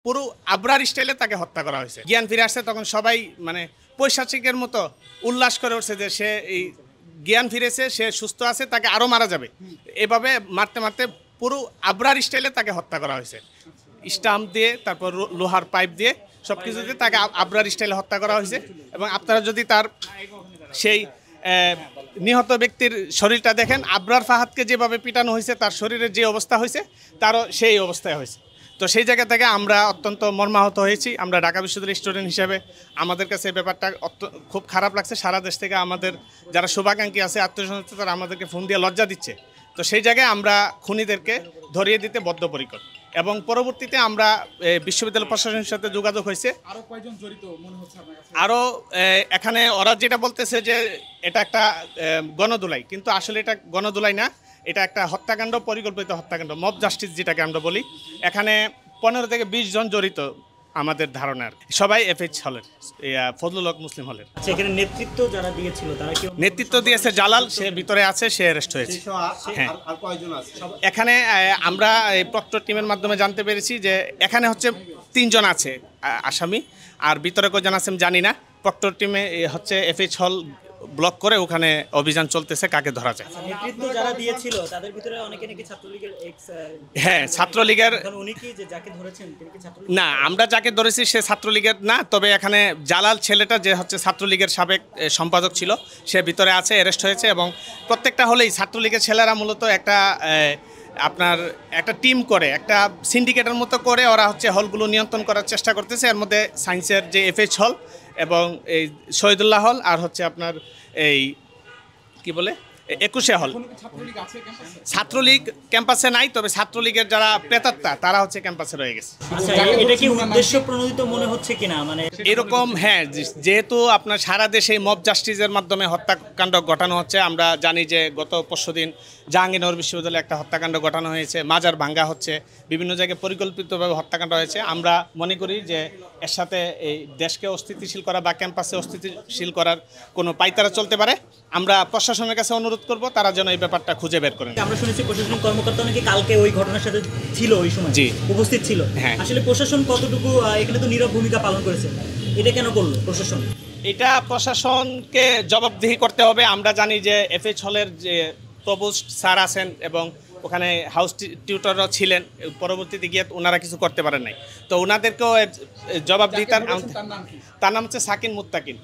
পুরো আবরার স্টাইলে তাকে হত্যা করা হয়েছে। জ্ঞান ফিরে আসছে তখন সবাই মানে পৈশাচিকের মতো উল্লাস করে উঠছে যে সে এই জ্ঞান ফিরেছে, সে সুস্থ আছে, তাকে আরও মারা যাবে। এভাবে মারতে মারতে পুরো আবরার স্টাইলে তাকে হত্যা করা হয়েছে। স্টাম্প দিয়ে, তারপর লোহার পাইপ দিয়ে, সব কিছু দিয়ে তাকে আবরার স্টাইলে হত্যা করা হয়েছে। এবং আপনারা যদি তার সেই নিহত ব্যক্তির শরীরটা দেখেন, আবরার ফাহাদকে যেভাবে পিটানো হয়েছে, তার শরীরের যে অবস্থা হয়েছে তারও সেই অবস্থায় হয়েছে। তো সেই জায়গা থেকে আমরা অত্যন্ত মর্মাহত হয়েছি। আমরা ঢাকা বিশ্ববিদ্যালয়ের স্টুডেন্ট হিসেবে আমাদের কাছে এই ব্যাপারটা খুব খারাপ লাগছে। সারা দেশ থেকে আমাদের যারা শুভাকাঙ্ক্ষী আছে, আত্মীয়-স্বজন, তারা আমাদেরকে ফোন দিয়ে লজ্জা দিচ্ছে। তো সেই জায়গায় আমরা খুনিদেরকে ধরিয়ে দিতে বদ্ধপরিকর। এবং পরবর্তীতে আমরা বিশ্ববিদ্যালয় প্রশাসনের সাথে যোগাযোগ হয়েছে। আরো কয়জন জড়িত মনে হচ্ছে আপনার কাছে? আরও এখানে ওরা যেটা বলতেছে যে এটা একটা গণদুলাই, কিন্তু আসলে এটা গণদুলাই না, এটা একটা হত্যাকাণ্ড, পরিকল্পিত হত্যাকাণ্ড, মব জাস্টিস যেটাকে আমরা বলি। এখানে 15 থেকে 20 জন জড়িত আমাদের ধারণার, সবাই এফএইচ হলের, ফজলুল হক মুসলিম হলের। আচ্ছা, এখানে নেতৃত্ব যারা দিয়েছিল তারা কি? নেতৃত্ব দিয়েছে জালাল, সে ভিতরে আছে, সে অ্যারেস্ট হয়েছে। হ্যাঁ, এখানে আমরা এই প্রক্টর টিমের মাধ্যমে জানতে পেরেছি যে এখানে হচ্ছে 3 জন আছে আসামি, আর ভিতরে কজন আছে আমি জানি না। প্রক্টর টিমে হচ্ছে এফএইচ হল ব্লক করে ওখানে অভিযান চলতেছে, কাকে ধরা যায়। নেতৃত্ব যারা দিয়েছিল তাদের ভিতরে অনেকে নাকি ছাত্রলীগের হ্যাঁ, ছাত্রলীগের। উনি কি যে যাকে ধরেছেন তিনি কি ছাত্রলীগ? না, আমরা যাকে ধরেছি সে ছাত্রলীগের না, তবে এখানে জালাল ছেলেটা যে হচ্ছে ছাত্রলীগের সাবেক সম্পাদক ছিল, সে ভিতরে আছে, অ্যারেস্ট হয়েছে। এবং প্রত্যেকটা হলেই ছাত্রলীগের ছেলেরা মূলত একটা আপনার একটা টিম করে, একটা সিন্ডিকেটের মতো করে ওরা হচ্ছে হলগুলো নিয়ন্ত্রণ করার চেষ্টা করতেছে। এর মধ্যে সায়েন্সের যে এফএইচ হল এবং এই শহীদুল্লাহ হল, আর হচ্ছে আপনার এই কি বলে 21 হল। ছাত্রলীগ ক্যাম্পাসে নাই, তবে ছাত্রলীগের যারা প্রেতাত্মা তারা হচ্ছে ক্যাম্পাসে রয়ে গেছে। আচ্ছা, এটা কি উদ্দেশ্য প্রণোদিত মনে হচ্ছে কিনা? মানে এরকম, হ্যাঁ, যেহেতু আপনার সারা দেশে মব জাস্টিসের মাধ্যমে হত্যাকাণ্ড ঘটানো হচ্ছে। আমরা জানি যে গত পরশুদিন জাহাঙ্গীরনগর বিশ্ববিদ্যালয়ে একটা হত্যাকাণ্ড ঘটানো হয়েছে, মাজার ভাঙ্গা হচ্ছে, বিভিন্ন জায়গায় পরিকল্পিতভাবে হত্যাকাণ্ড হয়েছে। আমরা মনে করি যে এর সাথে এই দেশকে অস্থিতিশীল করা বা ক্যাম্পাসে অস্থিতিশীল করার কোনো পাইতারা চলতে পারে। আমরা প্রশাসনের কাছে অনুরোধ করব তারা যেন এই ব্যাপারটা খুঁজে বের করেন। আমরা শুনেছি প্রশাসনিক কর্মকর্তা নাকি কালকে ওই ঘটনার সাথে ছিল, ওই সময় জি উপস্থিত ছিল। হ্যাঁ, আসলে প্রশাসন কতটুকু এখানে তো নীরব ভূমিকা পালন করেছে, এটা কেন করলো প্রশাসন? এটা প্রশাসনকে জবাবদিহি করতে হবে। আমরা জানি যে এফএইচ হলের যে প্রভোস্ট স্যার আছেন এবং ওখানে হাউস টিউটররা ছিলেন, পরবর্তীতে গিয়ে ওনারা কিছু করতে পারেন নাই। তো ওনাদেরকেও জবাবদিহিতার, তার নাম হচ্ছে সাকিন মুত্তাকিন।